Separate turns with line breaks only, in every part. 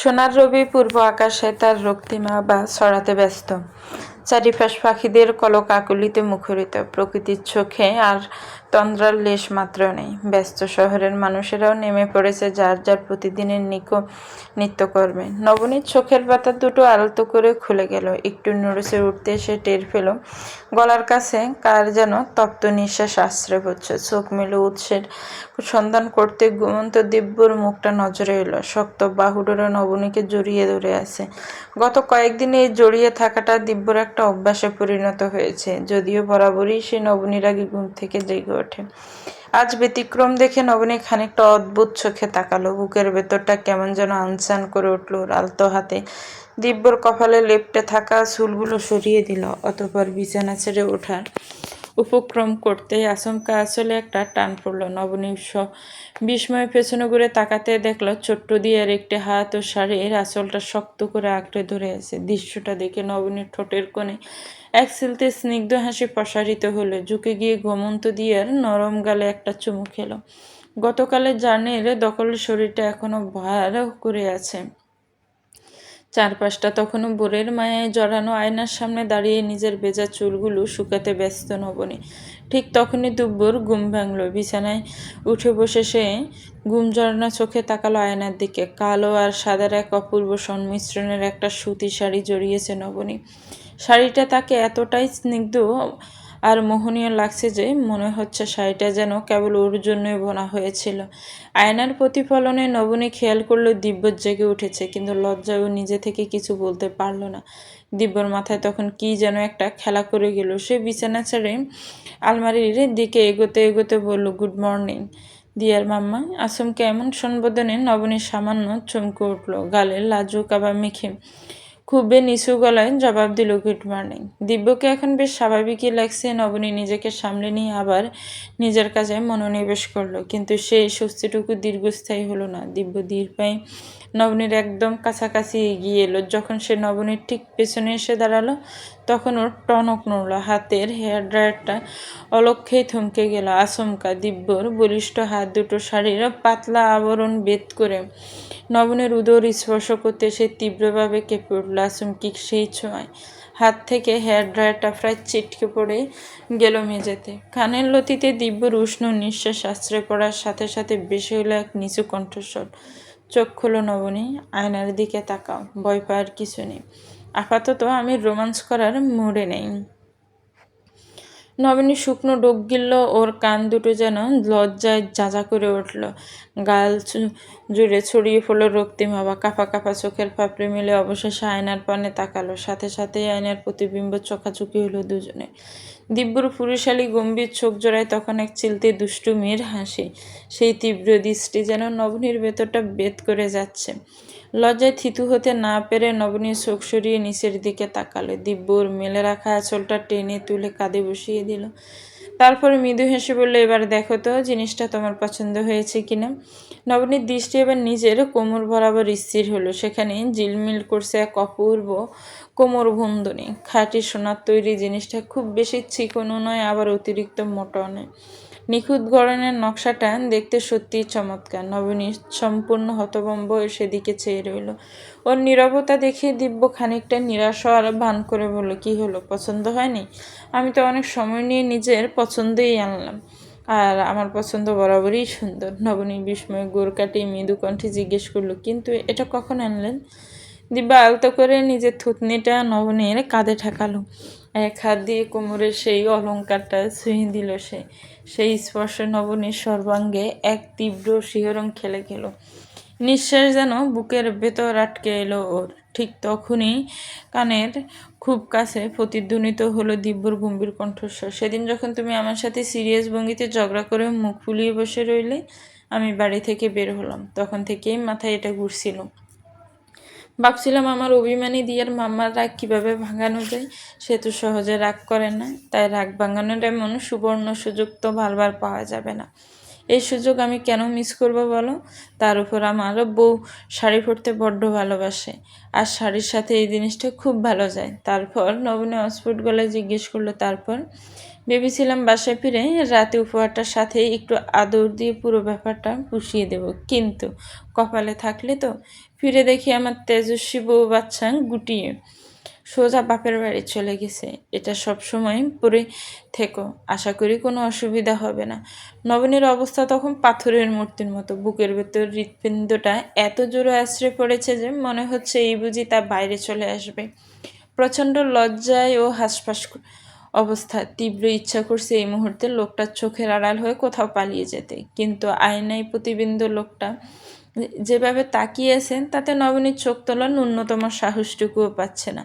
সোনার রবি পূর্ব আকাশে তার রক্তিমা বা ছড়াতে ব্যস্ত। চারিপাশ পাখিদের কলকাকলিতে মুখরিত। প্রকৃতির চোখে আর তন্দ্রার লেশ মাত্র নেই। ব্যস্ত শহরের মানুষেরাও নেমে পড়েছে যার যার প্রতিদিনের নিত্যকর্মে। নবনীর চোখের পাতা দুটো আলতো করে খুলে গেল। একটু নড়েছে উঠতে সে টের পেল গলার কাছে কার যেন তপ্ত নিঃশ্বাস আশ্রয় হচ্ছে। চোখ মেলে উৎসের সন্ধান করতে ঘুমন্ত দিব্যর মুখটা নজরে এলো। শক্ত বাহুডোরা নবনীকে জড়িয়ে ধরে আছে। গত কয়েকদিনে এই জড়িয়ে থাকাটা দিব্যর একটা অভ্যাসে পরিণত হয়েছে, যদিও বরাবরই সে নবনীর আগে ঘুম থেকে জেগে ওঠে। আজ ব্যতিক্রম দেখে নবনী খানিকটা অদ্ভুত চোখে তাকালো। বুকের ভেতরটা কেমন যেন আনচান করে উঠল। আলতো হাতে দিব্যর কপালে লেপ্টে থাকা চুলগুলো সরিয়ে দিল। অতঃপর বিছানা ছেড়ে ওঠার উপক্রম করতেই আচমকা আসলে একটা টান পড়ল। নবনী বিস্ময়ে পেছনে ঘুরে তাকাতে দেখল ছোট্ট দিয়ার একটি হাত ও শাড়ির আঁচলটা শক্ত করে আঁকড়ে ধরে আছে। দৃশ্যটা দেখে নবনীর ঠোঁটের কোণে এক সিলতে স্নিগ্ধ হাসি প্রসারিত হলো। ঝুঁকে গিয়ে ঘুমন্ত দিয়ার নরম গালে একটা চুমু খেলো। গতকালের জার্নির দখল শরীরটা এখনো ভার করে আছে। চারপাশটা তখনও বোরের মায়ায় জড়ানো। আয়নার সামনে দাঁড়িয়ে নিজের ভেজা চুলগুলো শুকাতে ব্যস্ত নবনী। ঠিক তখনই দুব্বর ঘুম ভাঙল। বিছানায় উঠে বসে সে ঘুম জড়ানো চোখে তাকালো আয়নার দিকে। কালো আর সাদার এক অপূর্ব সংমিশ্রণের একটা সুতি শাড়ি জড়িয়েছে নবনী। শাড়িটা তাকে এতটাই স্নিগ্ধ আর মোহনীয় লাগছে যে মনে হচ্ছে শাড়িটা যেন কেবল ওর জন্যই বোনা হয়েছিল। আয়নার প্রতিফলনে নবনী খেয়াল করলো দিব্য জেগে উঠেছে, কিন্তু লজ্জায় ও নিজে থেকে কিছু বলতে পারল না। দিব্যর মাথায় তখন কি যেন একটা খেলা করে গেল। সে বিছানা ছেড়ে আলমারির দিকে এগোতে এগোতে বলল, গুড মর্নিং দিয়ার মাম্মা। আসমকে এমন সম্বোধনে নবনীর সামান্য চমকে উঠল। গালে লাজুক আবার মেখে খুবই নিচু গলায় জবাব দিল, গুড মর্নিং। দিব্যকে এখন বেশ স্বাভাবিকই লাগছে। নবনী নিজেকে সামলে নিয়ে আবার নিজের কাজে মনোনিবেশ করলো, কিন্তু সেই স্বস্তিটুকু দীর্ঘস্থায়ী হলো না। দিব্য ধীর পায়ে নবনীর একদম কাছাকাছি এগিয়ে এলো। যখন সে নবনীর ঠিক পেছনে এসে দাঁড়ালো তখন ওর টনক নড়ল। হাতের হেয়ার ড্রায়ারটা অলক্ষেই থমকে গেল। আচমকা দিব্যর বলিষ্ঠ হাত দুটো শাড়ির পাতলা আবরণ ভেদ করে নবনের উদর স্পর্শ করতে সে তীব্রভাবে কেঁপে উঠল। আচমকি সেই ছোঁয়ায় হাত থেকে হেয়ার ড্রায়ারটা প্রায় ছিটকে পড়ে গেল মেঝেতে। কানের লতিতে দিব্যর উষ্ণ নিঃশ্বাস আশ্রয় পড়ার সাথে সাথে বেশি হলো এক নিচু কণ্ঠস্বর, চোখ খোলো নবনী, আয়নার দিকে তাকাও, ভয় পাওয়ার কিছু নেই। আপাতত আমি রোমান্স করার মুডে নেই। নবনী শুকনো ডোক গিলল। ওর কান দুটো যেন লজ্জায় যাজা করে উঠল। গাল জুড়ে ছড়িয়ে পড়ল রক্তিমা বা কাঁপা কাঁপা চোখের পাপড়ি মিলে অবশেষে আয়নার পানে তাকালো। সাথে সাথে আয়নার প্রতিবিম্ব চোখাচোখি হলো দুজনে। দিব্যর পুরুষালী গম্ভীর চোখ জোড়ায় তখন এক চিলতে দুষ্টুমির হাসি। সেই তীব্র দৃষ্টি যেন নবনীর ভেতরটা বেদ করে যাচ্ছে। লজ্জায় থিতু হতে না পেরে নবনী চোখ সরিয়ে নিচের দিকে তাকালো। দিব্যর মেলে রাখা আঁচলটা টেনে তুলে কাঁধে বসিয়ে দিল। তারপরে মৃদু হেসে বলল, এবার দেখো তো জিনিসটা তোমার পছন্দ হয়েছে কিনা। নবনীর দৃষ্টি এবার নিজের কোমর বরাবর স্থির হলো। সেখানে ঝিলমিল করছে এক অপূর্ব কোমর বন্ধনী। খাঁটি সোনার তৈরি জিনিসটা খুব বেশি চিকনও নয়, আবার অতিরিক্ত মোটাও নয়। নিখুঁত গড়নের নকশাটা দেখতে সত্যিই চমৎকার। নবনী সম্পূর্ণ হতভম্ব সেদিকে চেয়ে রইল। ওর নীরবতা দেখে দিব্য খানিকটা নিরাশ হওয়ার ভান করে বলল, কি হলো, পছন্দ হয়নি? আমি তো অনেক সময় নিয়ে নিজের পছন্দই আনলাম, আর আমার পছন্দ বরাবরই সুন্দর। নবনী বিস্ময়ে গোর কাটিয়ে মৃদু কণ্ঠে জিজ্ঞেস করলো, কিন্তু এটা কখন আনলেন? দিব্যা আলতো করে নিজের থুতনিটা নবনীর কাঁধে ঠেকালো। এক হাত দিয়ে কোমরের সেই অলংকারটা ছুঁয়ে দিল সে। সেই স্পর্শে নবনীর সর্বাঙ্গে এক তীব্র শিহরণ খেলে গেল। নিঃশ্বাস যেন বুকের ভেতর আটকে এলো ওর। ঠিক তখনই কানের খুব কাছে প্রতিধ্বনিত হলো দিব্যর গম্ভীর কণ্ঠস্বর, সেদিন যখন তুমি আমার সাথে সিরিয়াস ভঙ্গিতে ঝগড়া করে মুখ ফুলিয়ে বসে রইলে, আমি বাড়ি থেকে বের হলাম। তখন থেকেই মাথায় এটা ঘুরছিল। ভাবছিলাম আমার অভিমানী দিয়ার মাম্মার রাগ কীভাবে ভাঙানো যায়। সে তো সহজে রাগ করে না, তাই রাগ ভাঙানোর এমন সুবর্ণ সুযোগ তো বারবার পাওয়া যাবে না। এই সুযোগ আমি কেন মিস করব বলো? তার উপর আমার বউ শাড়ি পরতে বড্ড ভালোবাসে, আর শাড়ির সাথে এই জিনিসটা খুব ভালো যায়। তারপর নবনী অস্ফুট গলায় জিজ্ঞেস করলো, তারপর? ভেবেছিলাম বাসায় ফিরে রাতে উপহারটার সাথে একটু আদর দিয়ে পুরো ব্যাপারটা পুষিয়ে দেব, কিন্তু কপালে থাকলে তো। ফিরে দেখি আমার তেজস্বী বউ বাচ্চা গুটিয়ে সোজা বাপের বাড়ি চলে গেছে। এটা সব সময় পরে থেকো, আশা করি কোনো অসুবিধা হবে না। নবনীর অবস্থা তখন পাথরের মূর্তির মতো। বুকের ভেতর হৃৎপিণ্ডটা এত জোরে আশ্রয় পড়েছে যে মনে হচ্ছে এই বুঝি তা বাইরে চলে আসবে। প্রচণ্ড লজ্জায় ও হাঁসফাঁস অবস্থা। তীব্র ইচ্ছা করছে এই মুহূর্তে লোকটার চোখের আড়াল হয়ে কোথাও পালিয়ে যেতে, কিন্তু আয়নায় প্রতিবিম্ব লোকটা যেভাবে তাকিয়েছেন তাতে নবনীর চোখ তোলার ন্যূনতম সাহসটুকুও পাচ্ছে না।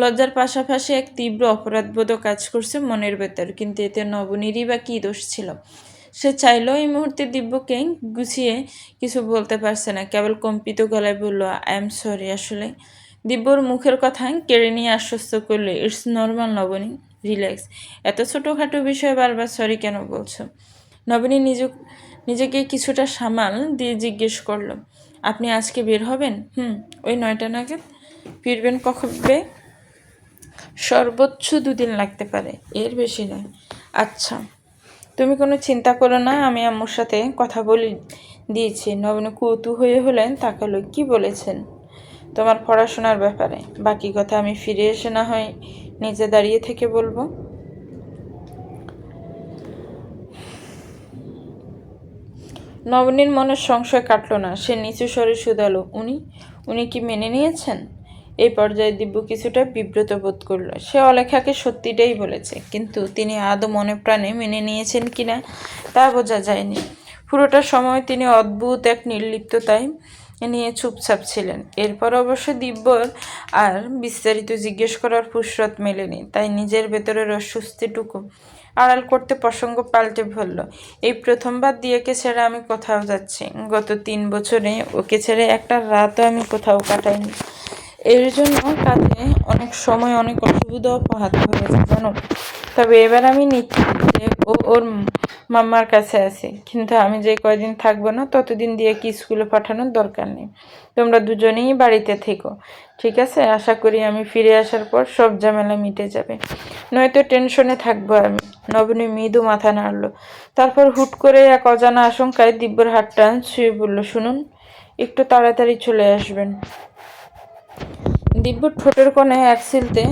লজ্জার পাশাপাশি এক তীব্র অপরাধবোধও কাজ করছে মনের ভেতর, কিন্তু এতে নবনীরই বা কী দোষ ছিল? সে চাইলেও এই মুহূর্তে দিব্যকে গুছিয়ে কিছু বলতে পারছে না, কেবল কম্পিত গলায় বলল, আই এম সরি। আসলে দিব্যর মুখের কথা কেড়ে নিয়ে আশ্বস্ত করলে, ইটস নর্মাল নবনী, রিল্যাক্স। এত ছোটোখাটো বিষয়ে বারবার সরি কেন বলছো? নবনী নিজেকে কিছুটা সামাল দিয়ে জিজ্ঞেস করলো, আপনি আজকে বের হবেন? ওই 9টা নাগাদ। ফিরবেন কবে? সর্বোচ্চ 2 দিন লাগতে পারে, এর বেশি নয়। আচ্ছা, তুমি কোনো চিন্তা করো না, আমি আম্মুর সাথে কথা বলে দিয়েছি। নবীন কৌতূহলী হলেন, তাকালো। কি বলেছেন? তোমার পড়াশোনার ব্যাপারে। বাকি কথা আমি ফিরে এসে না হয় নিজে দাঁড়িয়ে থেকে বলবো। নবনীর মনের সংশয় কাটল না। সে নিচু স্বরে শুধালো, উনি কি মেনে নিয়েছেন? এই পর্যায়ে দিব্য কিছুটা বিব্রত বোধ করল। সে অলেখাকে সত্যিটাই বলেছে, কিন্তু তিনি আদৌ মনে প্রাণে মেনে নিয়েছেন কিনা তা বোঝা যায়নি। পুরোটা সময় তিনি অদ্ভুত এক নির্লিপ্ততায় নিয়ে চুপচাপ ছিলেন। এরপর অবশ্য দিব্যর আর বিস্তারিত জিজ্ঞেস করার ফুসরত মেলেনি, তাই নিজের ভেতরের অস্বস্তিটুকু আড়াল করতে প্রসঙ্গ পাল্টে বলল, এই প্রথমবার দিয়েকে ছেড়ে আমি কোথাও যাচ্ছি। গত 3 বছরে ওকে ছেড়ে একটা রাতও আমি কোথাও কাটাইনি। এর জন্য কাজে অনেক সময় অনেক অসুবিধাও পোহাতে হয়েছে জানো। তবে এবার আমি নিশ্চিত যে ও ওর মাম্মার কাছে আছে, কিন্তু আমি যে কয়দিন থাকবো না ততদিন দিয়ে কি স্কুলে পাঠানোর দরকার নেই। তোমরা দুজনেই বাড়িতে থেকো, ঠিক আছে? আশা করি আমি ফিরে আসার পর সব ঝামেলা মিটে যাবে, নয়তো টেনশনে থাকবো আমি। নবনী মৃদু মাথা নাড়ল, তারপর হুট করে এক অজানা আশঙ্কায় দিব্যর হাতটা ছুঁয়ে বলল, শুনুন, একটু তাড়াতাড়ি চলে আসবেন। দিব্যর ঠোঁটের কোণে এক সিলতে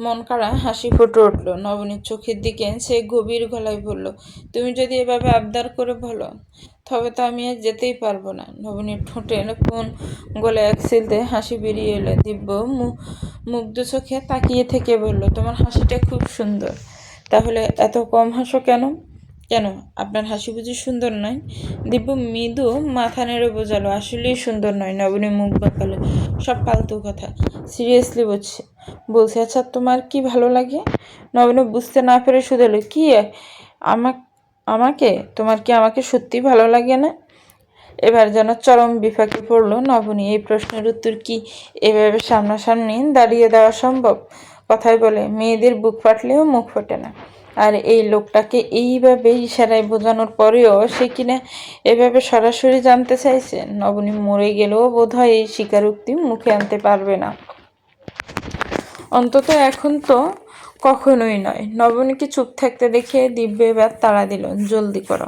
মন কাড়া হাসি ফুটে উঠল। নবনীর চোখের দিকে সে গভীর গলায় বলল, তুমি যদি এভাবে আবদার করে বলো তবে তো আমি আর যেতেই পারবো না। নবনীর ঠোঁটের কোণ গলে এক সিলতে হাসি বেরিয়ে এলো। দিব্য মুগ্ধ চোখে তাকিয়ে থেকে বলল, তোমার হাসিটা খুব সুন্দর, তাহলে এত কম হাসো কেন? কেন, আপনার হাসি বুঝি সুন্দর নয়? দিব্য মৃদু মাথা নেড়ে বোঝালো, আসলেই সুন্দর নয়। নবনী মুখ বাঁকালো, সব ফালতু কথা, সিরিয়াসলি বলছি। আচ্ছা, তোমার কি ভালো লাগে? নবনী বুঝতে না পেরে শুধালো, কি আমাকে? তোমার কি আমাকে সত্যি ভালো লাগে না? এবার যেন চরম বিপাকে পড়লো নবনী। এই প্রশ্নের উত্তর কি এভাবে সামনাসামনি দাঁড়িয়ে দেওয়া সম্ভব? কথায় বলে, মেয়েদের বুক ফাটলেও মুখ ফোটে না। আর এই লোকটাকে এইভাবে ইশারায় বোঝানোর পরেও সে কিনা এভাবে সরাসরি জানতে চাইছে। নবনী মরে গেলেও বোধহয় এই স্বীকারোক্তি মুখে আনতে পারবে না, অন্তত এখন তো কখনোই নয়। নবনীকে চুপ থাকতে দেখে দিব্য এবার তাড়া দিল, জলদি করো,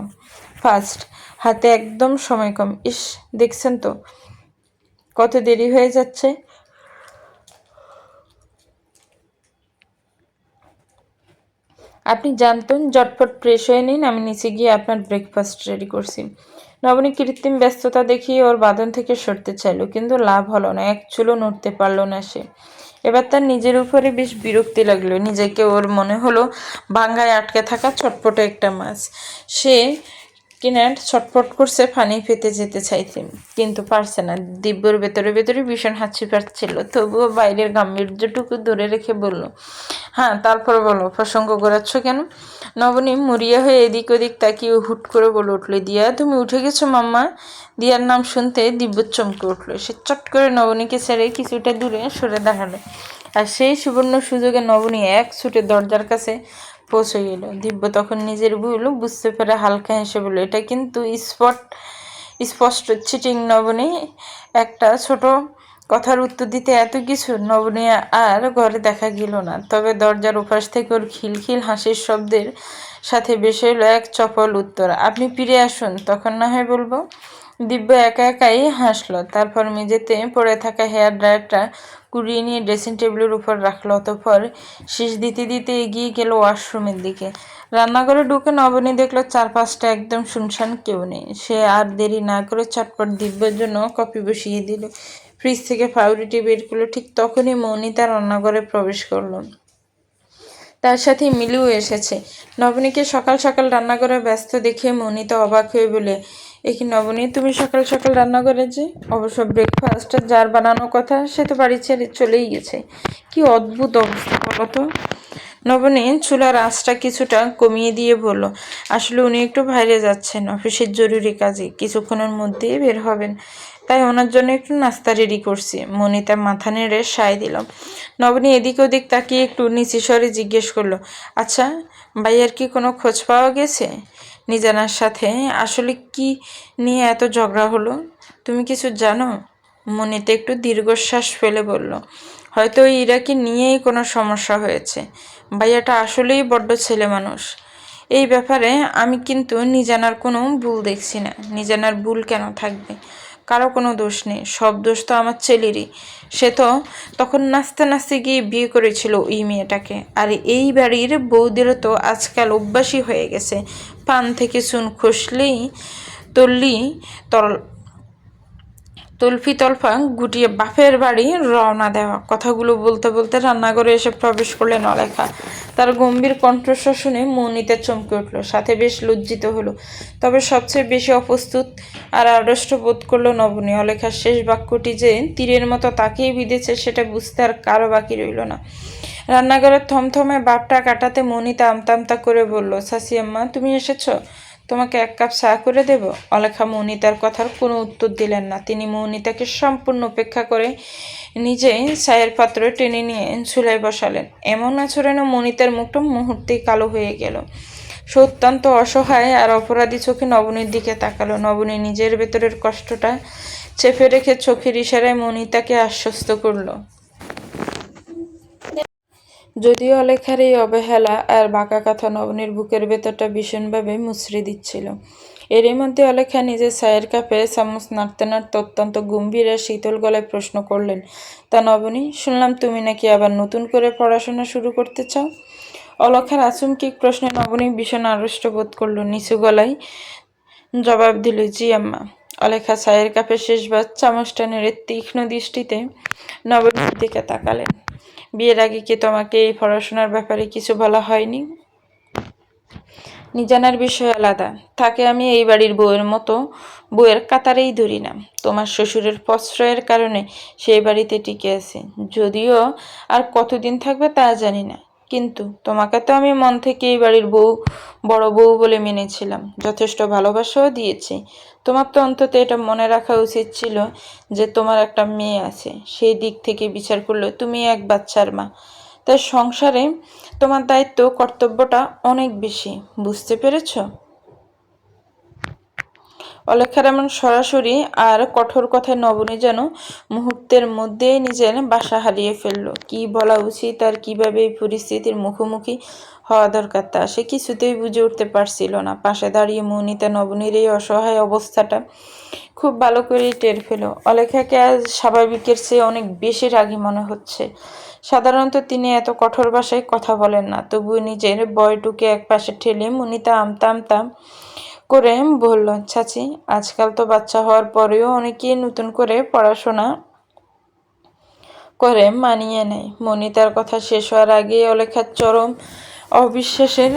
ফাস্ট, হাতে একদম সময় কম। ইস, দেখছেন তো কত দেরি হয়ে যাচ্ছে। আপনি জানতেন, ঝটপট ফ্রেশ হয়ে নিন, আমি নিচে গিয়ে আপনার ব্রেকফাস্ট রেডি করছি। নবনী কৃত্রিম ব্যস্ততা দেখিয়ে ওর বাঁধন থেকে সরতে চাইল, কিন্তু লাভ হলো না, এক চুলও নড়তে পারল না সে। এবার তার নিজের উপরে বেশ বিরক্তি লাগলো নিজেকে। ওর মনে হলো ভাঙ্গায় আটকে থাকা ছটপটে একটা মাছ। সে কিনা ছটফট করছে পানি পেতে যেতে চাইছে, কিন্তু পারছে না। দিব্যর ভেতরে ভেতরে ভীষণ হাঁচি পাচ্ছিল, তবুও বাইরের গাম্ভীর্যটুকু ধরে রেখে বলল, হ্যাঁ, তারপর বলো, প্রসঙ্গ ঘোরাচ্ছ কেন? নবনী মরিয়া হয়ে এদিক ওদিক তাকিয়ে হুট করে বলে উঠল, দিয়া, তুমি উঠে গেছো মাম্মা? দিয়ার নাম শুনতে দিব্য চমকে উঠল। সে চট করে নবনীকে ছেড়ে কিছুটা দূরে সরে দাঁড়ালো, আর সেই সুবর্ণ সুযোগে নবনী এক ছুটে দরজার কাছে পৌঁছে গেল। দিব্য তখন নিজের ভুল বুঝতে পেরে হালকা হেসে বলল, এটা কিন্তু স্পষ্ট চিটিং নবনী। একটা ছোট কথার উত্তর দিতে এত কিছু নবনী আর ঘরে দেখা গেল না। তবে দরজার ওপাশ থেকে ওর খিলখিল হাসির শব্দের সাথে বেশ এলো এক চপল উত্তর, আপনি ফিরে আসুন, তখন না হয় বলবো। দিব্য একা একাই হাসলো। তারপর মেঝেতে পড়ে থাকা হেয়ার ড্রায়ারটা কুড়িয়ে নিয়ে ড্রেসিং টেবিলের উপর রাখলো। অতঃপর শীষ দিতে দিতে এগিয়ে গেল ওয়াশরুমের দিকে। রান্নাঘরে ঢুকে নবনী দেখলো চারপাশটা একদম শুনশান, কেউ নেই। সে আর দেরি না করে চটপট দিব্যের জন্য কফি বসিয়ে দিল। ফ্রিজ থেকে পাউরুটি বের করলো। ঠিক তখনই মৌনিতা রান্নাঘরে প্রবেশ করলো। তার সাথে মিলিও এসেছে। নবনীকে সকাল সকাল রান্নাঘরে ব্যস্ত দেখে মৌনিতা অবাক হয়ে বলে, এ কি নবনী, তুমি সকাল সকাল রান্নাঘরে যে? অবশ্য ব্রেকফাস্ট যার বানানোর কথা সে তো বাড়ি ছেড়ে চলেই গেছে। কি অদ্ভুত অবস্থা বলো তো। নবনী চুলার আঁচটা কিছুটা কমিয়ে দিয়ে বলল, আসলে উনি একটু বাইরে যাচ্ছেন অফিসের জরুরি কাজে, কিছুক্ষণের মধ্যেই বের হবেন, তাই ওনার জন্য একটু নাস্তা রেডি করছি। মনিতা মাথা নেড়ে সায় দিল। নবনী এদিক ওদিক তাকিয়ে একটু নিচু স্বরে জিজ্ঞেস করলো, আচ্ছা ভাইয়ার কি কোনো খোঁজ পাওয়া গেছে? নিজানার সাথে আসলে কি নিয়ে এত ঝগড়া হলো, তুমি কিছু জানো? মনিতা একটু দীর্ঘশ্বাস ফেলে বলল, হয়তো ওই ইরাকে নিয়েই কোনো সমস্যা হয়েছে। ভাইয়াটা আসলেই বড্ড ছেলে মানুষ। এই ব্যাপারে আমি কিন্তু নিজানার কোনো ভুল দেখছি না। নিজানার ভুল কেন থাকবে? কারো কোনো দোষ নেই, সব দোষ তো আমার ছেলেরই। সে তো তখন নাচতে নাচতে গিয়ে বিয়ে করেছিল ওই মেয়েটাকে। আর এই বাড়ির বউদেরও তো আজকাল অভ্যাসই হয়ে গেছে, পান থেকে চুন খসলেই তল্লি তল তলফি তলফা গুটিয়ে বাপের বাড়ি রওনা দেওয়া। কথাগুলো বলতে বলতে রান্নাঘরে এসে প্রবেশ করলেন অলেখা। তার গম্ভীর কণ্ঠস্বর শুনে মৌনিতা চমকে উঠল, সাথে বেশ লজ্জিত হলো। তবে সবচেয়ে বেশি অপ্রস্তুত আর আড়ষ্ট বোধ করলো নবনী। অলেখার শেষ বাক্যটি যে তীরের মতো তাকিয়ে বিঁধেছে সেটা বুঝতে আর কারো বাকি রইল না। রান্নাঘরের থমথমে বাপটা কাটাতে মৌনিতা আমতা আমতা করে বলল, সাসি আম্মা তুমি এসেছো, তোমাকে এক কাপ চা করে দেব? অলেখা মৌনিতার কথার কোনো উত্তর দিলেন না। তিনি মৌনিতাকে সম্পূর্ণ উপেক্ষা করে নিজে চায়ের পাত্র টেনে নিয়ে চুলায় বসালেন। এমন আচরণে মৌনিতার মুখটা মুহূর্তেই কালো হয়ে গেল। সে অত্যন্ত অসহায় আর অপরাধী চোখে নবনীর দিকে তাকালো। নবনী নিজের ভেতরের কষ্টটা চেপে রেখে চোখের ইশারায় মৌনিতাকে আশ্বস্ত করল। যদিও অলেখার এই অবহেলা আর বাঁকা কথা নবনীর বুকের ভেতরটা ভীষণভাবে মুচড়ে দিচ্ছিল। এরই মধ্যে অলেখা নিজের চায়ের কাপে চামচ নাড়তে নাড়তে অত্যন্ত গম্ভীর আর শীতল গলায় প্রশ্ন করলেন, তা নবনী, শুনলাম তুমি নাকি আবার নতুন করে পড়াশোনা শুরু করতে চাও? অলেখার আচমকিক প্রশ্নে নবনী ভীষণ আড়ষ্ট বোধ করল। নিচু গলায় জবাব দিল, জি আম্মা। অলেখা চায়ের কাপে শেষবার চামচটা নেড়ে তীক্ষ্ণ দৃষ্টিতে নবনীর দিকে তাকালেন। বিয়ের আগে কি তোমাকে এই পড়াশোনার ব্যাপারে কিছু বলা হয়নি? নিজানার বিষয় আলাদা, তাকে আমি এই বাড়ির বউয়ের মতো বউয়ের কাতারেই ধরি না। তোমার শ্বশুরের প্রশ্রয়ের কারণে সেই বাড়িতে টিকে আছে, যদিও আর কতদিন থাকবে তা জানি না। কিন্তু তোমাকে তো আমি মন থেকে এই বাড়ির বউ, বড় বউ বলে মেনেছিলাম, যথেষ্ট ভালোবাসাও দিয়েছি। তোমার তো অন্তত এটা মনে রাখা উচিত ছিল যে তোমার একটা মেয়ে আছে। সেই দিক থেকে বিচার করলে তুমি এক বাচ্চার মা, তাই সংসারে তোমার দায়িত্ব কর্তব্যটা অনেক বেশি, বুঝতে পেরেছ? অলেখার এমন সরাসরি আর কঠোর কথায় নবনী যেন মুহূর্তের মধ্যেই নিজের বাসা হারিয়ে ফেলল। কি বলা উচিত আর কিভাবে এই পরিস্থিতির মুখোমুখি হওয়া দরকার তা সে কিছুতেই বুঝে উঠতে পারছিল না। পাশে দাঁড়িয়ে মৌনিতা নবনীর এই অসহায় অবস্থাটা খুব ভালো করেই টের পেল। অলেখাকে আজ স্বাভাবিকের চেয়ে অনেক বেশি রাগী মনে হচ্ছে। সাধারণত তিনি এত কঠোর ভাষায় কথা বলেন না, তবুও নিজের বয়টুকে এক পাশে ঠেলে মনিতা আমতা আমতা করে বলল, চাচি, আজকাল তো বাচ্চা হওয়ার পরেও অনেকেই নতুন করে পড়াশোনা করে মানিয়ে নেয়। মনিতার কথা শেষ হওয়ার আগেই অলেখার চরম অবিশ্বাসের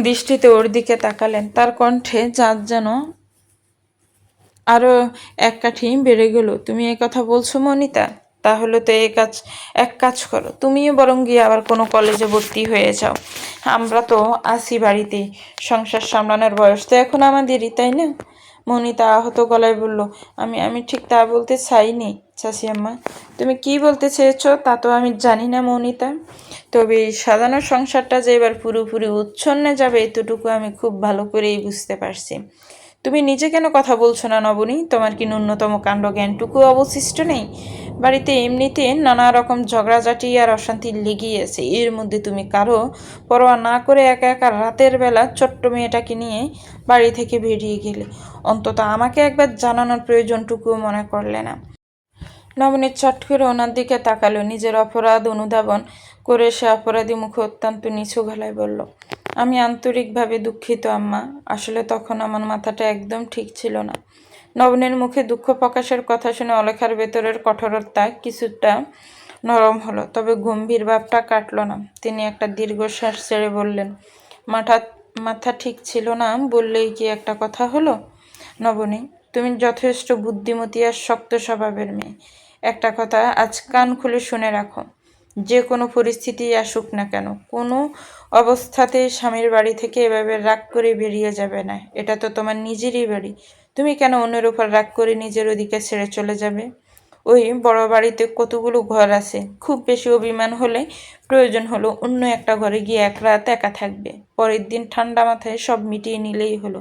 দৃষ্টিতে ওর দিকে তাকালেন। তার কণ্ঠে জাত যেন আরো এক কাঠি বেড়ে গেল। তুমি এই কথা বলছো মনিতা? তাহলে তো এক কাজ করো, তুমিও বরং গিয়ে আবার কোনো কলেজে ভর্তি হয়ে যাও। আমরা তো আছি বাড়িতেই, সংসার সামলানোর বয়স তো এখন আমাদেরই, তাই না? মনিতা আহত গলায় বলল, আমি ঠিক তা বলতে চাইনি চাচি আম্মা। তুমি কি বলতে চেয়েছো তা তো আমি জানি না মনিতা, তবে এই সাজানো সংসারটা যে এবার পুরোপুরি উচ্ছন্নে যাবে এতটুকু আমি খুব ভালো করেই বুঝতে পারছি। তুমি নিজে কেন কথা বলছো না নবনী? তোমার কি ন্যূনতম কাণ্ডজ্ঞানটুকু অবশিষ্ট নেই? বাড়িতে এমনিতে নানা রকম ঝগড়াঝাটি আর অশান্তি লেগেই আছে, এর মধ্যে তুমি কারো পরোয়া না করে একা একা রাতের বেলা ছোট্ট মেয়েটাকে নিয়ে বাড়ি থেকে বেরিয়ে গেলে। অন্তত আমাকে একবার জানানোর প্রয়োজনটুকুও মনে করলে না। নবনীত চট করে ওনার দিকে তাকালো। নিজের অপরাধ অনুধাবন করে সে অপরাধী মুখে অত্যন্ত নিচু গলায় বলল, আমি আন্তরিকভাবে দুঃখিত আম্মা। আসলে তখন আমার মাথাটা একদম ঠিক ছিল না। নবনীর মুখে দুঃখ প্রকাশের কথা শুনে অলেখার ভেতরের কঠোরতা কিছুটা নরম হলো, তবে গম্ভীর ভাবটা কাটল না। তিনি একটা দীর্ঘশ্বাস ছেড়ে বললেন, মাথা মাথা ঠিক ছিল না বললেই কি একটা কথা হলো? নবনী, তুমি যথেষ্ট বুদ্ধিমতী আর শক্ত স্বভাবের মেয়ে। একটা কথা আজ কান খুলে শুনে রাখো, যে কোনো পরিস্থিতি আসুক না কেন, কোনো অবস্থাতেই স্বামীর বাড়ি থেকে এভাবে রাগ করে বেরিয়ে যাবে না। এটা তো তোমার নিজেরই বাড়ি। তুমি কেন অন্যের উপর রাগ করে নিজের ওদিকে ছেড়ে চলে যাবে? ওই বড় বাড়িতে কতগুলো ঘর আছে, খুব বেশি অভিমান হলে প্রয়োজন হলো অন্য একটা ঘরে গিয়ে এক রাত একা থাকবে, পরের দিন ঠান্ডা মাথায় সব মিটিয়ে নিলেই হলো।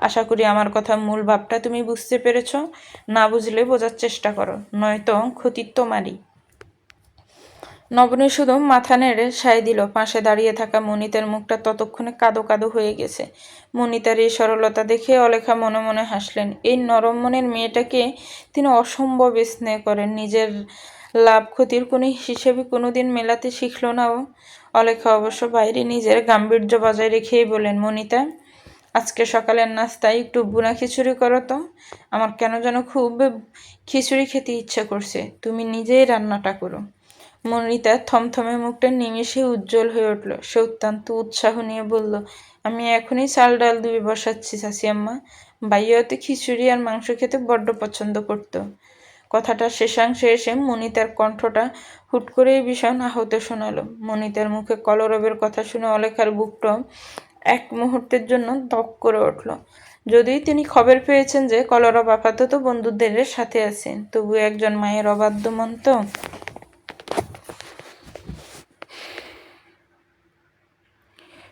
আশা করি আমার কথা মূল ভাবটা তুমি বুঝতে পেরেছ। না বুঝলে বোঝার চেষ্টা করো, নয়তো ক্ষতি তোমারই। নবনী শুধু মাথা নেড়ে সায় দিল। পাশে দাঁড়িয়ে থাকা মনিতার মুখটা ততক্ষণে কাদো কাদো হয়ে গেছে। মনিতার এই সরলতা দেখে অলেখা মনে মনে হাসলেন। এই নরম মনের মেয়েটাকে তিনি অসম্ভব স্নেহ করেন। নিজের লাভ ক্ষতির কোনো হিসেবে কোনোদিন মেলাতে শিখল না ও। অলেখা অবশ্য বাইরে নিজের গাম্ভীর্য বজায় রেখেই বলেন, মনিতা, আজকে সকালের নাস্তায় একটু বুনা খিচুড়ি করো তো। আমার কেন যেন খুব খিচুড়ি খেতে ইচ্ছে করছে, তুমি নিজেই রান্নাটা করো। মনিতার থমথমে মুখটা নিমেষে উজ্জ্বল হয়ে উঠল। সে অত্যন্ত উৎসাহ নিয়ে বলল, আমি এখনই চাল ডাল ধুয়ে বসাচ্ছি চাচি আম্মা। ভাইয়াও তো খিচুড়ি আর মাংস খেতে বড্ড পছন্দ করত। কথাটা শেষাংশে এসে মনিতার কণ্ঠটা হুট করে ভীষণ আহত শোনালো। মনিতার মুখে কলরবের কথা শুনে অলেখার বুকটা এক মুহূর্তের জন্য দপ করে উঠল। যদিই তিনি খবর পেয়েছেন যে কলরব আপাতত বন্ধুদের সাথে আছেন, তবু একজন মায়ের অবাধ্য মন তো।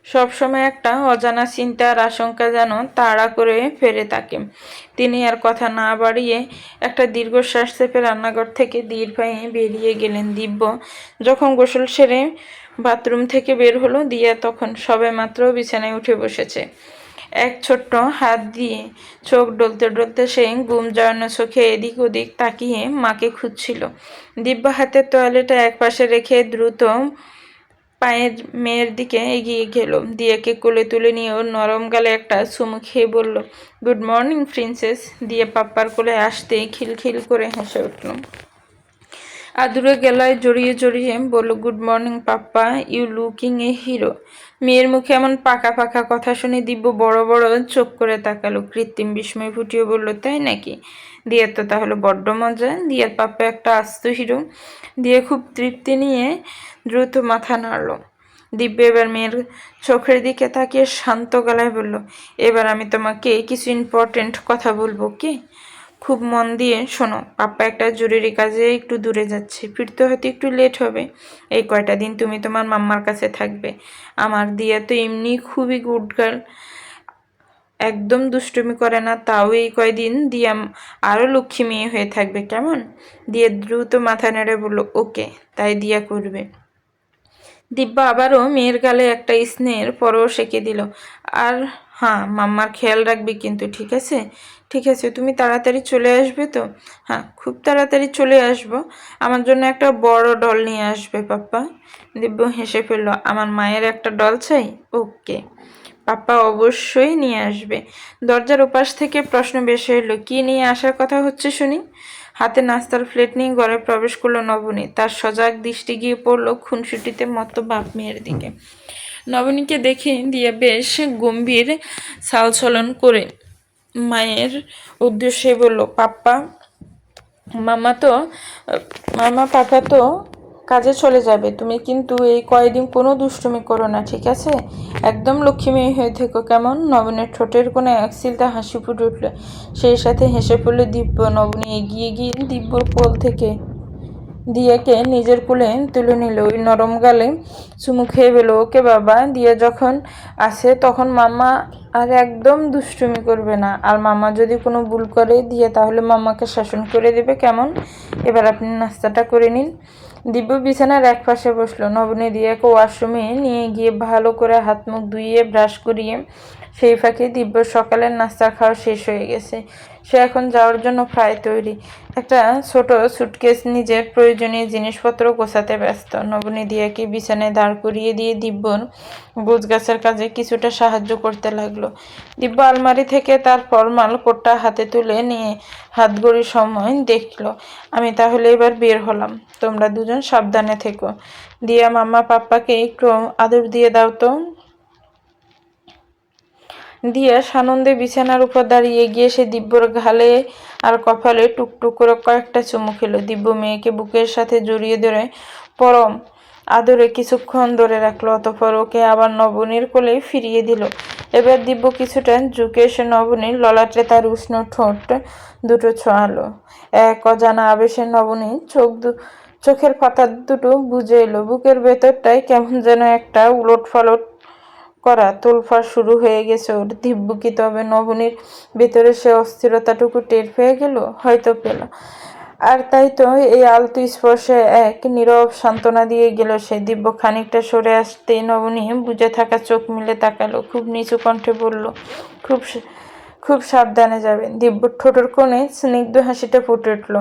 সবসময় একটা অজানা চিন্তা আর আশঙ্কা যেন তাড়া করে ফেরে তাকে। তিনি আর কথা না বাড়িয়ে একটা দীর্ঘশ্বাস চেপে রান্নাঘর থেকে ধীর পায়ে বেরিয়ে গেলেন। দিব্য যখন গোসল সেরে বাথরুম থেকে বের হলো, দিয়া তখন সবে মাত্র বিছানায় উঠে বসেছে। এক ছোট্ট হাত দিয়ে চোখ ডলতে ডলতে সে ঘুম জড়ানো চোখে এদিক ওদিক তাকিয়ে মাকে খুঁজছিল। দিব্য হাতের তোয়ালেটা একপাশে রেখে দ্রুত পায়ের মেয়ের দিকে এগিয়ে গেল। দিয়াকে কোলে তুলে নিয়ে ওর নরম গালে একটা চুমু খেয়ে বলল, গুড মর্নিং প্রিন্সেস। দিয়ে পাপ্পার কোলে আসতেই খিলখিল করে হেসে উঠল। আদুরে গেলায় জড়িয়ে জড়িয়ে বলল, good morning papa, you looking a hero. মেয়ের মুখে এমন পাকা পাকা কথা শুনে দিব্য বড় বড় চোখ করে তাকালো। কৃত্রিম বিস্ময় ফুটিয়ে বলল, তাই নাকি? দিয়ার তো তাহলে বড্ড মজা। দিয়ার পাপ্পা একটা আস্ত হিরো। দিয়ে খুব তৃপ্তি নিয়ে দ্রুত মাথা নাড়ল। দিব্য এবার মেয়ের চোখের দিকে তাকিয়ে শান্ত গলায় বলল, এবার আমি তোমাকে কিছু ইম্পর্টেন্ট কথা বলবো, কি? খুব মন দিয়ে শোনো। পাপ্পা একটা জরুরি কাজে একটু দূরে যাচ্ছে, ফিরতে হয়তো একটু লেট হবে। এই কয়টা দিন তুমি তোমার মাম্মার কাছে থাকবে। আমার দিয়া তো এমনি খুবই গুড গার্ল, একদম দুষ্টুমি করে না, তাও এই কয়দিন দিয়া আরও লক্ষ্মী মেয়ে হয়ে থাকবে, কেমন? দিয়ে দ্রুত মাথা নেড়ে বলল, ওকে, তাই দিয়া করবে। দিব্যা আবারও মেয়ের গালে একটা স্নেহের পরশ এঁকে দিল। আর হ্যাঁ, মাম্মার খেয়াল রাখবি কিন্তু, ঠিক আছে? ঠিক আছে, তুমি তাড়াতাড়ি চলে আসবে তো? হ্যাঁ, খুব তাড়াতাড়ি চলে আসবো। আমার জন্য একটা বড় ডল নিয়ে আসবে পাপ্পা। দিব্য হেসে ফেলল, আমার মায়ের একটা ডল চাই? ওকে, পাপ্পা অবশ্যই নিয়ে আসবে। দরজার ওপাশ থেকে প্রশ্ন ভেসে এলো, কি নিয়ে আসার কথা হচ্ছে শুনি? হাতে নাস্তার প্লেট নিয়ে ঘরে প্রবেশ করলো নবনী। তার সজাগ দৃষ্টি গিয়ে পড়লো খুনসুটিতে মতো বাপ মেয়ের দিকে। নবনীকে দেখে দিয়ে বেশ গম্ভীর চালচলন করে মায়ের উদ্দেশ্যে বলল, পাপ্পা পাপা তো কাজে চলে যাবে, তুমি কিন্তু এই কয়েকদিন কোনো দুষ্টুমি করো না, ঠিক আছে? একদম লক্ষ্মী মেয়ে হয়ে থেকো, কেমন? নবনীর ঠোঁটের কোনো একচিলতে হাসি ফুটে উঠল। সেই সাথে হেসে পড়ল দিব্য। নবনী এগিয়ে গিয়ে দিব্যর কোল থেকে দিয়াকে নিজের কোলে তুলে নিল। ওই নরম গালে চুমু খেয়ে বেলো, ওকে বাবা। দিয়া যখন আসে তখন মাম্মা আর একদম দুষ্টুমি করবে না, আর মামা যদি কোনো ভুল করে দিয়ে তাহলে মামাকে শাসন করে দেবে, কেমন? এবার আপনি নাস্তাটা করে নিন। দিব্য বিছানার এক পাশে বসলো। নবনী দিয়াকে ওয়াশরুমে নিয়ে গিয়ে ভালো করে হাত মুখ ধুইয়ে ব্রাশ করিয়ে সেই ফাঁকে দিব্য সকালের নাস্তা খাওয়া শেষ হয়ে গেছে। সে এখন যাওয়ার জন্য প্রায় তৈরি। একটা ছোট সুটকেস নিজের প্রয়োজনীয় জিনিসপত্র গোছাতে ব্যস্ত। নবনী দিয়াকে বিছানায় দাঁড় করিয়ে দিয়ে দিব্যর গোছগাছের কাজে কিছুটা সাহায্য করতে লাগলো। দিব্য আলমারি থেকে তার ফরমাল কোটটা হাতে তুলে নিয়ে হাত ঘড়ির সময় দেখলো। আমি তাহলে এবার বের হলাম, তোমরা দুজন সাবধানে থেকো। দিয়া মাম্মা পাপ্পাকে একটু আদর দিয়ে দাও তো। দিয়া সানন্দে বিছানার উপর দাঁড়িয়ে গিয়ে সে দিব্যর ঘালে আর কপালে টুকটুক করে কয়েকটা চুমু খেলো। দিব্য মেয়েকে বুকের সাথে জড়িয়ে ধরে পরম আদরে কিছুক্ষণ ধরে রাখলো, অতঃপর ওকে আবার নবনীর কোলে ফিরিয়ে দিল। এবার দিব্য কিছুটা ঝুঁকে এসে নবনীর ললাটে তার উষ্ণ ঠোঁট দুটো ছোঁয়ালো। এক অজানা আবেশে নবনী চোখের পাতা দুটো বুজে এলো। বুকের ভেতরটায় কেমন যেন একটা উলটপালট করা তোলফাড় শুরু হয়ে গেছে ওর। দিব্য কি তবে নবনীর ভেতরে সে অস্থিরতাটুকু টের পেয়ে গেল? হয়তো পেল। আর তাই তো এই আলতো স্পর্শে এক নীরব সান্ত্বনা দিয়ে গেল সে। দিব্য খানিকটা সরে আসতেই নবনী বুজে থাকা চোখ মিলে তাকালো, খুব নিচু কণ্ঠে বলল, খুব খুব সাবধানে যাবেন। দিব্যর ঠোঁটের কোণে স্নিগ্ধ হাসিটা ফুটে উঠল।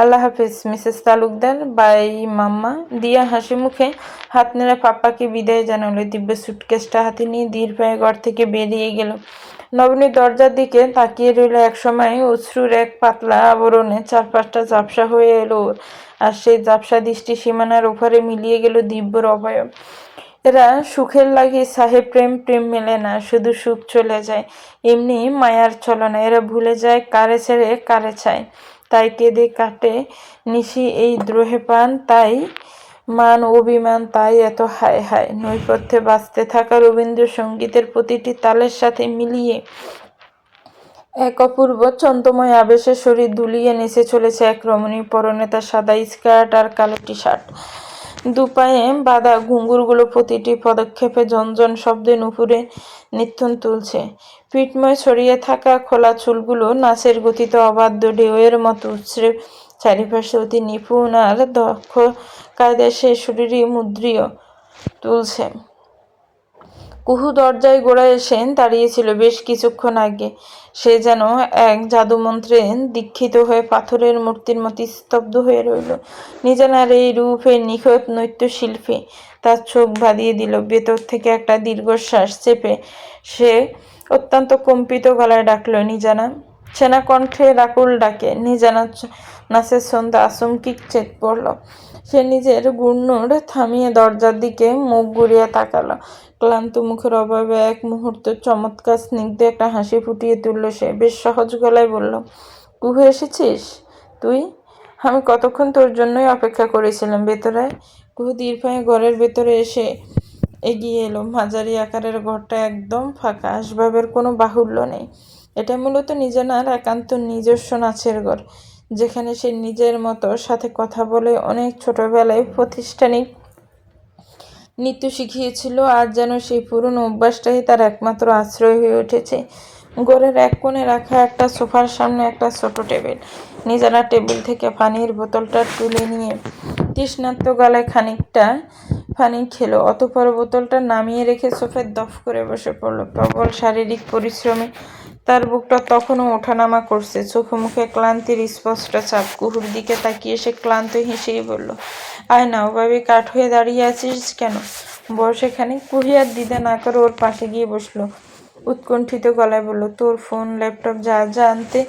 আল্লাহ হাফিজ মিসেস তালুকদার, বাই মাম্মা। দিয়া হাসি মুখে হাত নেড়ে পাপ্পাকে বিদায় জানালো। দিব্য সুটকেসটা হাতে নিয়ে ধীর পায়ে ঘর থেকে বেরিয়ে গেল। নবনী দরজার দিকে তাকিয়ে রইল। একসময় অশ্রুর এক পাতলা আবরণে চারপাশটা ঝাপসা হয়ে এলো ওর, আর সেই ঝাপসা দৃষ্টি সীমানার ওপারে মিলিয়ে গেল দিব্যর অবয়ব। এরা সুখের লাগি সাহেব প্রেম, প্রেম মেলে না, শুধু সুখ চলে যায়, এমনি মায়ার ছলনা। এরা ভুলে যায় কারে ছেড়ে কারে চায়, তাই কেঁদে কাটে নিশি এই দ্রোহে প্রাণ, তাই মান অভিমান, তাই এত হায় হায়। নৈপথ্যে বাঁচতে থাকা রবীন্দ্রসঙ্গীতের প্রতিটি তালের সাথে মিলিয়ে এক অপূর্ব ছন্দময় আবেশে শরীর দুলিয়ে নেচে চলেছে এক রমণী। পরনে তার সাদা স্কার্ট আর কালো টি শার্ট, দুপায়ে বাঁধা ঘুঙুরগুলো প্রতিটি পদক্ষেপে ঝনঝন শব্দে নুপুরে নিত্যন তুলছে। পিঠময় ছড়িয়ে থাকা খোলা চুলগুলো নাচের গতিতে অবাধ্য ঢেউয়ের মতো উছড়ে চারিপাশে অতি নিপুণ আর দক্ষ কায়দায় সে শরীরই মুদ্রিয় তুলছে। কুহু দরজায় গোড়ায় এসে দাঁড়িয়েছিল বেশ কিছুক্ষণ আগে। সে যেন এক জাদুমন্ত্রে দীক্ষিত হয়ে পাথরের মূর্তির মতো স্তব্ধ হয়ে রইল। নিজানার এই রূপে নিখুঁত নৃত্যশিল্পী তার চোখ বাঁধিয়ে দিল। ভেতর থেকে একটা দীর্ঘশ্বাস চেপে সে অত্যন্ত কম্পিত গলায় ডাকল, নিজানা। সেনা কণ্ঠে রাকুল ডাকে। নিজানা নাচের ছন্দে আচমকিক চেক পড়ল। সে নিজের গুর্নর থামিয়ে দরজার দিকে মুখ ঘুরিয়ে তাকালো। ক্লান্ত মুখের অভাবে এক মুহূর্ত চমৎকার স্নিগ্ধ একটা হাসি ফুটিয়ে তুলল সে। বেশ সহজ গলায় বলল, কুহু এসেছিস তুই? আমি কতক্ষণ তোর জন্যই অপেক্ষা করেছিলাম। ভেতরে? কুহু ধীর পায়ে ঘরের ভেতরে এসে এগিয়ে এলো। মাঝারি আকারের ঘরটা একদম ফাঁকা, আসবাবের কোনো বাহুল্য নেই। এটা মূলত নিজানার একান্ত নিজস্ব নাচের ঘর, যেখানে সে নিজের মতো সাথে কথা বলে অনেক ছোটবেলায় প্রাতিষ্ঠানিক নৃত্য শিখিয়েছিল। আর যেন সেই পুরনো অভ্যাসটাই তার একমাত্র আশ্রয় হয়ে উঠেছে। ঘরের এক কোণে রাখা একটা সোফার সামনে একটা ছোট টেবিল। নিজানা টেবিল থেকে পানির বোতলটা তুলে নিয়ে তৃষ্ণার্ত গলায় খানিকটা পানি খেলো, অতঃপর বোতলটা নামিয়ে রেখে সোফায় দফ করে বসে পড়ল। প্রবল শারীরিক পরিশ্রমে তার বুকটা তখনও ওঠানামা করছে, চোখে মুখে ক্লান্তির স্পষ্ট ছাপ। কুহুর দিকে তাকিয়ে সে ক্লান্ত হেসেই বলল, আয় না, ওভাবে কাঠ হয়ে দাঁড়িয়ে আছিস কেন? বস এখানে। কুহি আর দ্বিধা না করে ওর পাশে গিয়ে বসলো। উৎকণ্ঠিত গলায় বলল, তোর ফোন, ল্যাপটপ যা যা আনতে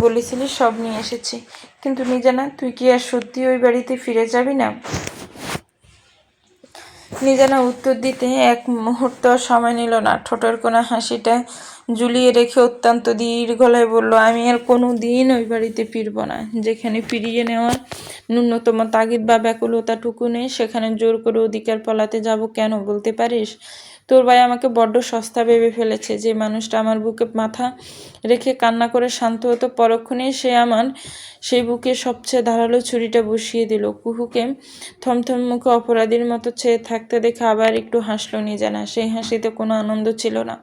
বলেছিলি সব নিয়ে এসেছি। কিন্তু নিজানা, তুই কি আর সত্যি ওই বাড়িতে ফিরে যাবি না? নিজানা উত্তর দিতে এক মুহূর্ত সময় নিল না। ঠোঁটের কোণে হাসিটা ঝুলিয়ে রেখে অত্যন্ত ধীর গলায় বলল, আমি আর কোনো দিন ওই বাড়িতে ফিরব না। যেখানে ফিরিয়ে নেওয়ার ন্যূনতম তাগিদ বা ব্যাকুলতাটুকু নেই, সেখানে জোর করে অধিকার পলাতে যাব কেন বলতে পারিস? তোর ভাই আমাকে বড্ড সস্তা ভেবে ফেলেছে। যে মানুষটা আমার বুকে মাথা রেখে কান্না করে শান্ত হতো, পরক্ষণেই সে আমার সেই বুকে সবচেয়ে ধারালো ছুরিটা বসিয়ে দিল। কুহুকে থমথম মুখে অপরাধীর মতো চেয়ে থাকতে দেখে আবার একটু হাসল নিজানা। সেই হাসিতে কোনো আনন্দ ছিল না,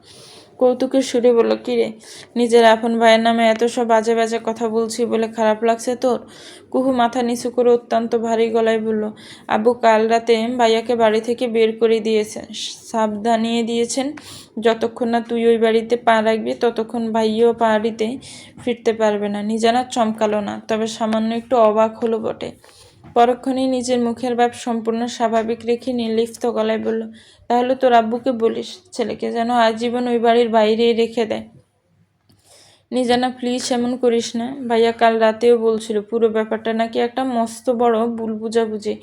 কৌতুকের সুরে বলল, কিরে, নিজের আপন ভাইয়ের নামে এত সব বাজে বাজে কথা বলছি বলে খারাপ লাগছে তোর? কুহু মাথা নিচু করে অত্যন্ত ভারী গলায় বলল, আব্বু কাল রাতে ভাইয়াকে বাড়ি থেকে বের করে দিয়েছেন, সাবধানিয়ে দিয়েছেন যতক্ষণ না তুই ওই বাড়িতে পা রাখবি ততক্ষণ ভাইয়াও বাড়িতে ফিরতে পারবে না। নিজানা চমকালো না, তবে সামান্য একটু অবাক হলো বটে। পরক্ষণেই নিজের মুখের ভাব সম্পূর্ণ স্বাভাবিক রেখে নির্লিপ্ত গলায় বলল, তাহলে তোর আব্বুকে বলিস ছেলেকে যেন আজীবন ওই বাড়ির বাইরেই রেখে দেয়। নিজানা প্লিজ এমন করিস না। ভাইয়া কাল রাতেও বলছিল পুরো ব্যাপারটা নাকি একটা মস্ত বড় ভুল বুঝাবুঝি।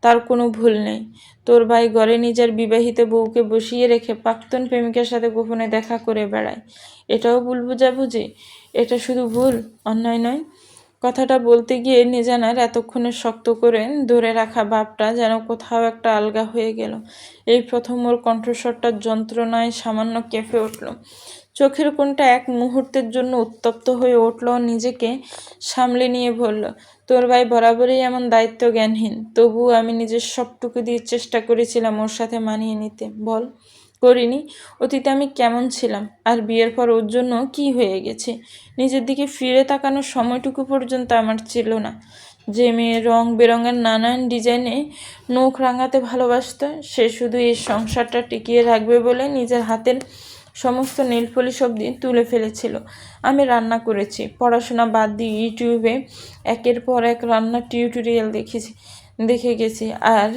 তার কোনো ভুল নেই। তোর ভাই ঘরে নিজের বিবাহিত বউকে বসিয়ে রেখে প্রাক্তন প্রেমিকের সাথে গোপনে দেখা করে বেড়ায়। এটাও ভুল বুঝাবুঝি? এটা শুধু ভুল, অন্যায় নয়। কথাটা বলতে গিয়ে নিজানার এতক্ষণে শক্ত করে ধরে রাখা ভাবটা যেন কোথাও একটা আলগা হয়ে গেল। এই প্রথম ওর কণ্ঠস্বরটা যন্ত্রণায় সামান্য কেঁপে উঠল। চোখের কোণটা এক মুহূর্তের জন্য উত্তপ্ত হয়ে উঠল। নিজেকে সামলে নিয়ে বলল, তোর ভাই বরাবরই এমন দায়িত্ব জ্ঞানহীন। তবুও আমি নিজের সবটুকু দিয়ে চেষ্টা করেছিলাম ওর সাথে মানিয়ে নিতে। বল, করিনি? অতীতে আমি কেমন ছিলাম, আর বিয়ের পর ওর জন্য কি হয়ে গেছে? নিজের দিকে ফিরে তাকানোর সময়টুকু পর্যন্ত আমার ছিল না। যে মেয়ে রং বেরঙের নানান ডিজাইনে নখ রাঙাতে ভালোবাসত, সে শুধু এই সংসারটা টিকিয়ে রাখবে বলে নিজের হাতের সমস্ত নেলপলিশ অবধি তুলে ফেলেছিল। আমি রান্না করেছি, পড়াশোনা বাদ দিয়ে ইউটিউবে একের পর এক রান্নার টিউটোরিয়াল দেখে গেছি, আর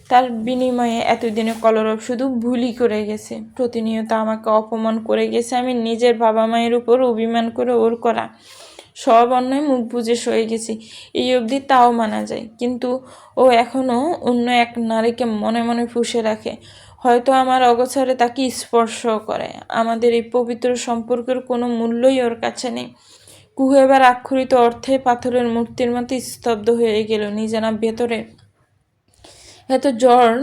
তার বিনিময়ে এতদিনে কলরব শুধু ভুলই করে গেছে। প্রতিনিয়ত আমাকে অপমান করে গেছে। আমি নিজের বাবা মায়ের উপর অভিমান করে ওর করা সব অন্যায় মুখ বুজে সয়ে গেছি, এই অবধি তাও মানা যায়। কিন্তু ও এখনও অন্য এক নারীকে মনে মনে পুষে রাখে, হয়তো আমার অগোচরে তাকে স্পর্শ করে। আমাদের এই পবিত্র সম্পর্কের কোনো মূল্যই ওর কাছে নেই। কুহু এবার আক্ষরিত অর্থে পাথরের মূর্তির মতো স্তব্ধ হয়ে গেল। নিজানা ভেতরে এত জ্বর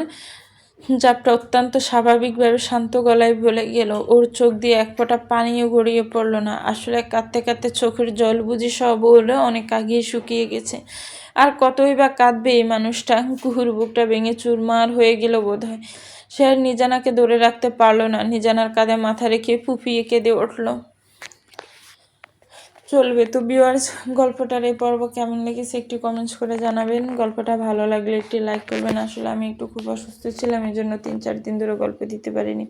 জাপটা অত্যন্ত স্বাভাবিকভাবে শান্ত গলায় বলে গেল, ওর চোখ দিয়ে এক ফোঁটা পানিও গড়িয়ে পড়ল না। আসলে কাঁদতে কাঁদতে চোখের জল বুঝি সব হলে অনেক আগেই শুকিয়ে গেছে। আর কতই বা কাঁদবে এই মানুষটা। কুহুর বুকটা ভেঙে চুরমার হয়ে গেল বোধ হয়। সে আর নিজানাকে ধরে রাখতে পারল না। নিজানার কাঁধে মাথা রেখে ফুপিয়ে কেঁদে উঠল। চলবে তো ভিউয়ার্স, গল্পটার এই পর্ব কেমন লেগেছে একটু কমেন্টস করে জানাবেন। গল্পটা ভালো লাগলে একটি লাইক করবেন। আসলে আমি একটু খুব অসুস্থ ছিলাম, এই জন্য 3-4 দিন ধরে গল্প দিতে পারিনি।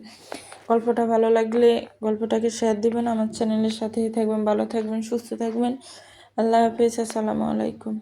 গল্পটা ভালো লাগলে গল্পটাকে শেয়ার দিবেন। আমার চ্যানেলের সাথেই থাকবেন। ভালো থাকবেন, সুস্থ থাকবেন। আল্লাহ হাফেজ, আসসালামু আলাইকুম।